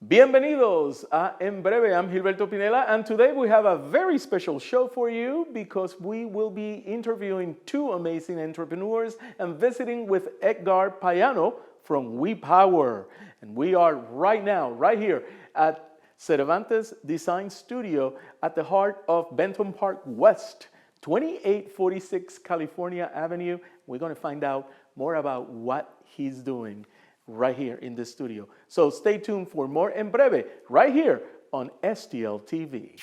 Bienvenidos a En Breve. I'm Gilberto Pinela, and today we have a very special show for you because we will be interviewing two amazing entrepreneurs and visiting with Edgar Payano from WePower. And we are right now, right here at Cervantes Design Studio at the heart of Benton Park West, 2846 California Avenue. We're going to find out more about what he's doing right here in the studio. So stay tuned for more En Breve right here on STL TV.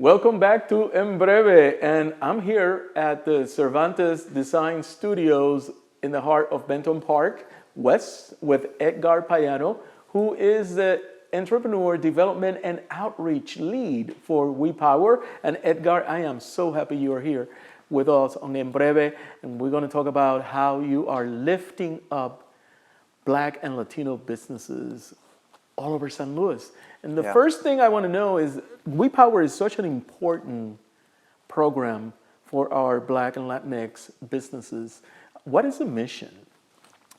Welcome back to En Breve, and I'm here at the Cervantes Design Studios in the heart of Benton Park West with Edgar Payano, who is the entrepreneur development and outreach lead for WePower. And Edgar, I am so happy you're here with us on En Breve, and we're going to talk about how you are lifting up Black and Latino businesses all over San Luis. And the first thing I want to know is WePower is such an important program for our Black and Latinx businesses. What is the mission?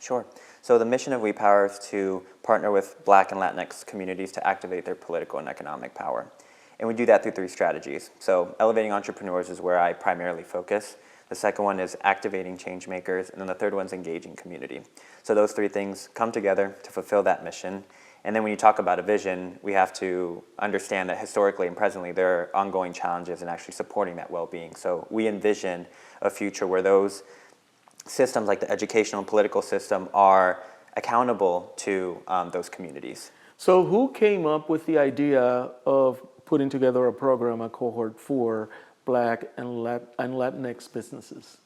Sure. So the mission of WePower is to partner with Black and Latinx communities to activate their political and economic power. And we do that through three strategies. So elevating entrepreneurs is where I primarily focus. The second one is activating change makers. And then the third one is engaging community. So those three things come together to fulfill that mission. And then when you talk about a vision, we have to understand that historically and presently there are ongoing challenges in actually supporting that well-being. So we envision a future where those systems like the educational and political system are accountable to those communities. So who came up with the idea of putting together a program, a cohort for Black and Latinx businesses?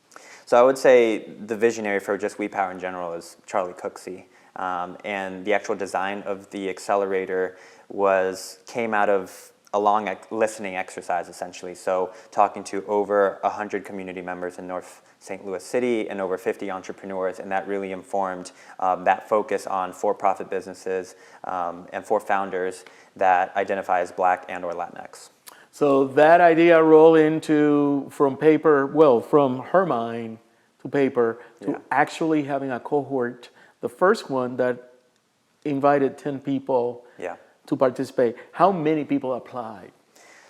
So I would say the visionary for just WePower in general is Charlie Cooksey. And the actual design of the accelerator came out of a long listening exercise, essentially. So talking to over 100 community members in North St. Louis City and over 50 entrepreneurs, and that really informed that focus on for-profit businesses and for founders that identify as Black and or Latinx. So that idea rolled into from her mind to paper to actually having a cohort. The first one that invited 10 people to participate. How many people applied?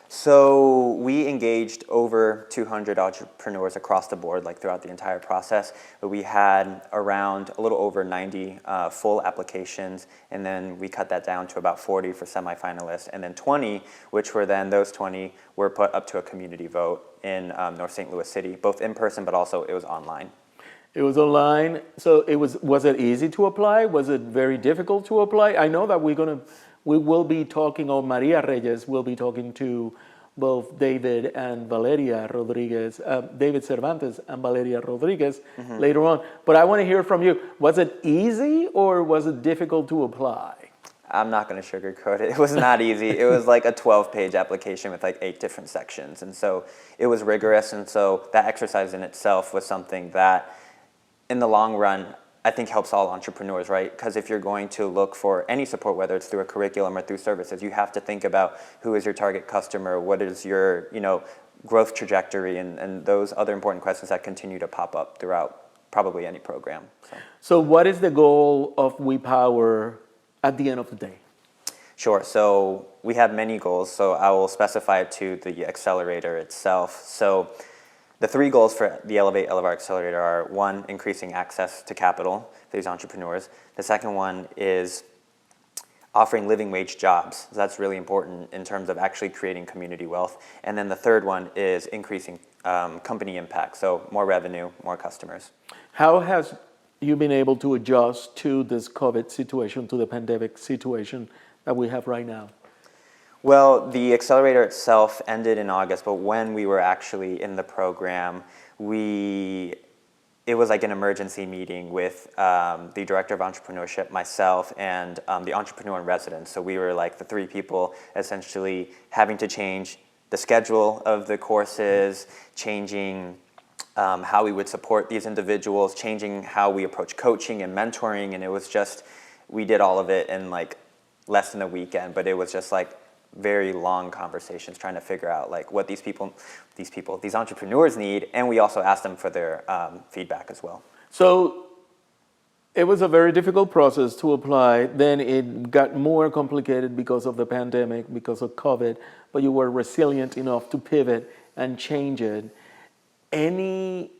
So we engaged over 200 entrepreneurs across the board, like throughout the entire process. But we had around a little over 90 full applications, and then we cut that down to about 40 for semifinalists, and then 20, which were then those 20 were put up to a community vote in North St. Louis City, both in person, but also it was online. It was online. So was it easy to apply? Was it very difficult to apply? I know that we will be talking, or Maria Reyes will be talking to both David and Valeria Rodriquez, David Cervantes and Valeria Rodriquez later on. But I want to hear from you. Was it easy or was it difficult to apply? I'm not going to sugarcoat it. It was not easy. It was like a 12-page application with like 8 different sections. And so it was rigorous. And so that exercise in itself was something that in the long run, I think helps all entrepreneurs, right? Because if you're going to look for any support, whether it's through a curriculum or through services, you have to think about who is your target customer, what is your growth trajectory, and those other important questions that continue to pop up throughout probably any program. So what is the goal of WePower at the end of the day? Sure. So we have many goals. So I will specify it to the accelerator itself. So the 3 goals for the Elevate Elevar Accelerator are 1, increasing access to capital for these entrepreneurs. The second one is offering living wage jobs. So that's really important in terms of actually creating community wealth. And then the third one is increasing company impact. So more revenue, more customers. How has you been able to adjust to this COVID situation, to the pandemic situation that we have right now? Well, the accelerator itself ended in August, but when we were actually in the program, it was like an emergency meeting with the director of entrepreneurship, myself, and the entrepreneur in residence. So we were like the 3 people essentially having to change the schedule of the courses, changing how we would support these individuals, changing how we approach coaching and mentoring, and it was just, we did all of it in like less than a weekend, but it was just like very long conversations trying to figure out like what these entrepreneurs need, and we also asked them for their feedback as well. So it was a very difficult process to apply. Then it got more complicated because of the pandemic, because of COVID, but you were resilient enough to pivot and change it. Any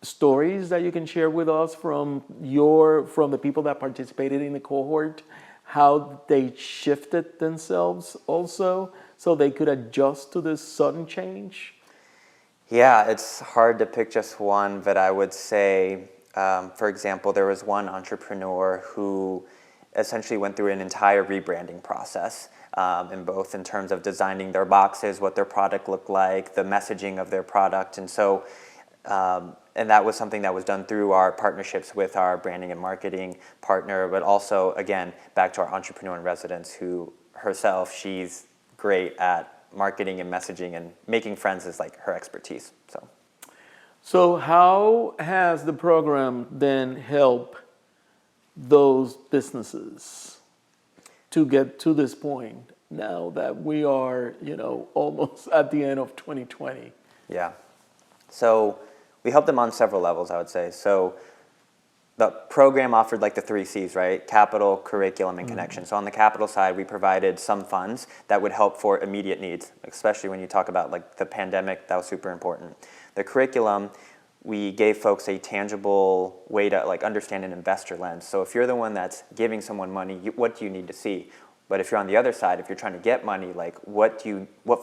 stories that you can share with us from the people that participated in the cohort, how they shifted themselves also so they could adjust to this sudden change? Yeah, it's hard to pick just one, but I would say, for example, there was one entrepreneur who essentially went through an entire rebranding process, in terms of designing their boxes, what their product looked like, the messaging of their product. And so, and that was something that was done through our partnerships with our branding and marketing partner, but also, again, back to our entrepreneur in residence who herself, she's great at marketing and messaging, and making friends is like her expertise. So how has the program then helped those businesses to get to this point now that we are, almost at the end of 2020? Yeah. So we helped them on several levels, I would say. So the program offered like the 3 C's, right? Capital, curriculum, and connection. So on the capital side, we provided some funds that would help for immediate needs, especially when you talk about like the pandemic, that was super important. The curriculum, we gave folks a tangible way to like understand an investor lens. So if you're the one that's giving someone money, what do you need to see? But if you're on the other side, if you're trying to get money, like what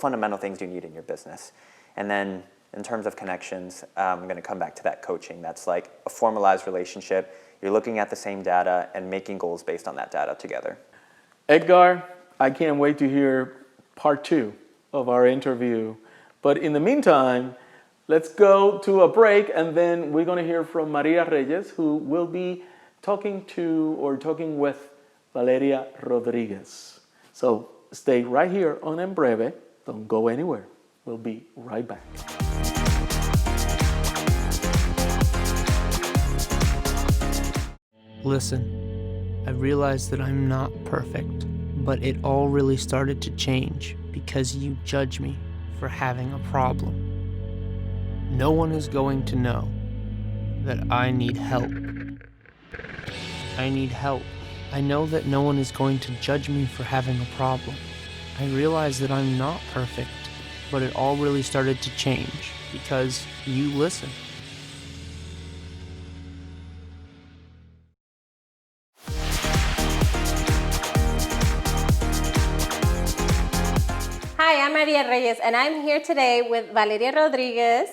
fundamental things do you need in your business? And then in terms of connections, I'm going to come back to that coaching. That's like a formalized relationship. You're looking at the same data and making goals based on that data together. Edgar, I can't wait to hear part 2 of our interview. But in the meantime, let's go to a break, and then we're going to hear from Maria Reyes, who will be talking with Valeria Rodriquez. So stay right here on En Breve. Don't go anywhere. We'll be right back. Listen, I realize that I'm not perfect, but it all really started to change because you judge me for having a problem. No one is going to know that I need help. I need help. I know that no one is going to judge me for having a problem. I realize that I'm not perfect, but it all really started to change because you listen. Hi, I'm Maria Reyes, and I'm here today with Valeria Rodriquez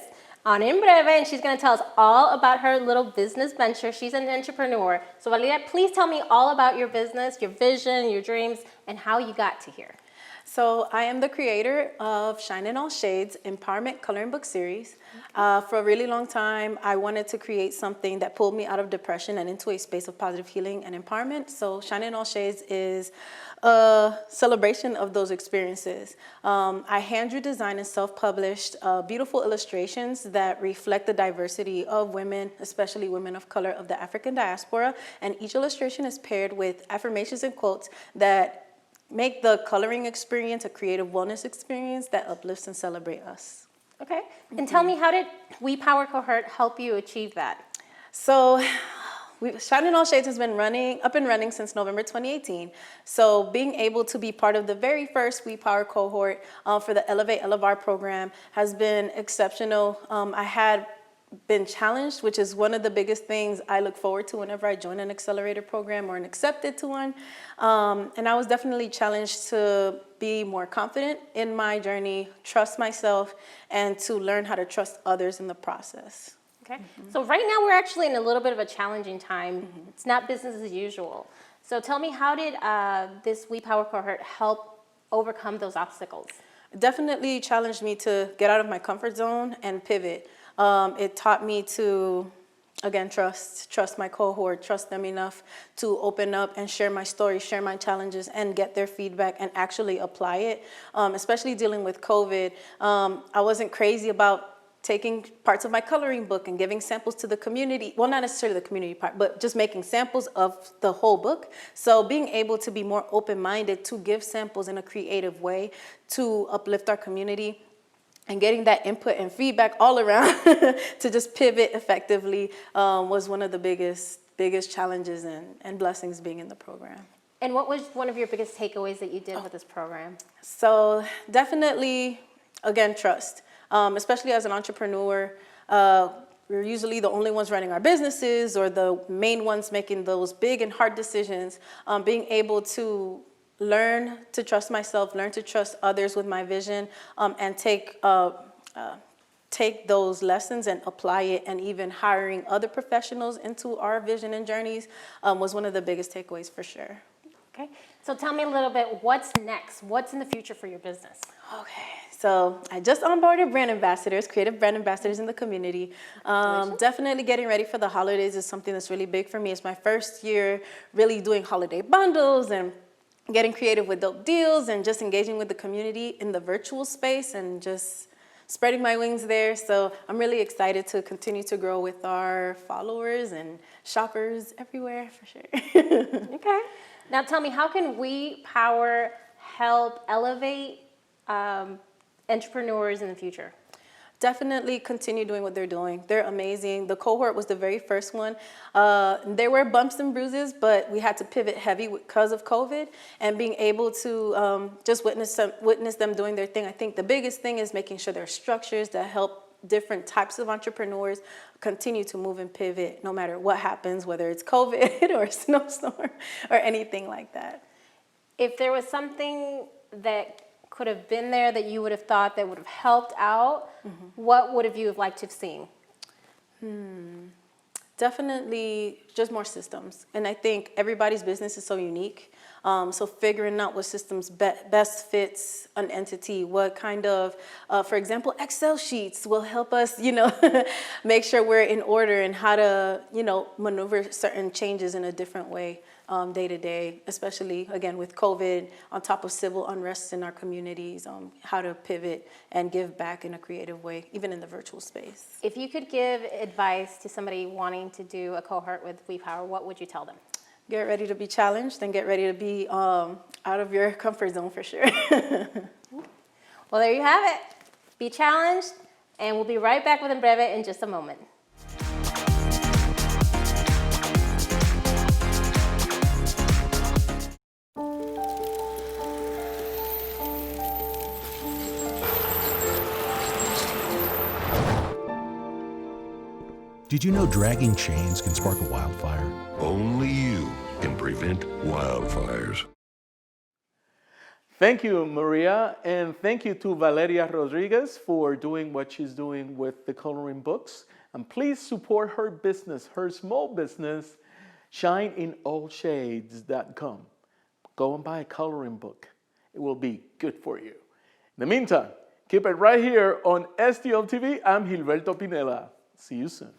on En Breve, and she's going to tell us all about her little business venture. She's an entrepreneur. So Valeria, please tell me all about your business, your vision, your dreams, and how you got to here. So I am the creator of Shine in All Shades Empowerment Coloring Book Series. For a really long time, I wanted to create something that pulled me out of depression and into a space of positive healing and empowerment. So Shine in All Shades is a celebration of those experiences. I hand-drew, designed, and self-published beautiful illustrations that reflect the diversity of women, especially women of color of the African diaspora. And each illustration is paired with affirmations and quotes that make the coloring experience a creative wellness experience that uplifts and celebrates us. Okay, and tell me, how did WePower Cohort help you achieve that? So Shine in All Shades has been up and running since November 2018. So being able to be part of the very first WePower cohort for the Elevar program has been exceptional. I had been challenged, which is one of the biggest things I look forward to whenever I join an accelerator program or an accepted to one. And I was definitely challenged to be more confident in my journey, trust myself, and to learn how to trust others in the process. Okay, so right now we're actually in a little bit of a challenging time. It's not business as usual. So tell me, how did this WePower Cohort help overcome those obstacles? It definitely challenged me to get out of my comfort zone and pivot. It taught me to, again, trust my cohort, trust them enough to open up and share my story, share my challenges, and get their feedback and actually apply it. Especially dealing with COVID, I wasn't crazy about taking parts of my coloring book and giving samples to the community. Well, not necessarily the community part, but just making samples of the whole book. So being able to be more open-minded to give samples in a creative way to uplift our community and getting that input and feedback all around to just pivot effectively was one of the biggest challenges and blessings being in the program. And what was one of your biggest takeaways that you did with this program? So definitely, again, trust. Especially as an entrepreneur, we're usually the only ones running our businesses or the main ones making those big and hard decisions. Being able to learn to trust myself, learn to trust others with my vision, and take those lessons and apply it, and even hiring other professionals into our vision and journeys was one of the biggest takeaways for sure. Okay, so tell me a little bit, what's next? What's in the future for your business? Okay, so I just onboarded brand ambassadors, creative brand ambassadors in the community. Definitely getting ready for the holidays is something that's really big for me. It's my first year really doing holiday bundles and getting creative with dope deals and just engaging with the community in the virtual space and just spreading my wings there. So I'm really excited to continue to grow with our followers and shoppers everywhere for sure. Okay. Now tell me, how can WePower help elevate entrepreneurs in the future? Definitely continue doing what they're doing. They're amazing. The Cohort was the very first one. There were bumps and bruises, but we had to pivot heavy because of COVID, and being able to just witness them doing their thing. I think the biggest thing is making sure there are structures that help different types of entrepreneurs continue to move and pivot no matter what happens, whether it's COVID or a snowstorm or anything like that. If there was something that could have been there that you would have thought that would have helped out, what would have you have liked to have seen? Definitely just more systems. And I think everybody's business is so unique. So figuring out what systems best fits an entity, what kind of, for example, Excel sheets will help us, make sure we're in order, and how to, maneuver certain changes in a different way day to day, especially, again, with COVID, on top of civil unrest in our communities, how to pivot and give back in a creative way, even in the virtual space. If you could give advice to somebody wanting to do a cohort with WePower, what would you tell them? Get ready to be challenged and get ready to be out of your comfort zone for sure. Well, there you have it. Be challenged, and we'll be right back with En Breve in just a moment. Did you know dragging chains can spark a wildfire? Only you can prevent wildfires. Thank you, Maria, and thank you to Valeria Rodriquez for doing what she's doing with the coloring books. And please support her business, her small business, ShineInAllShades.com. Go and buy a coloring book. It will be good for you. In the meantime, keep it right here on STL TV. I'm Gilberto Pineda. See you soon.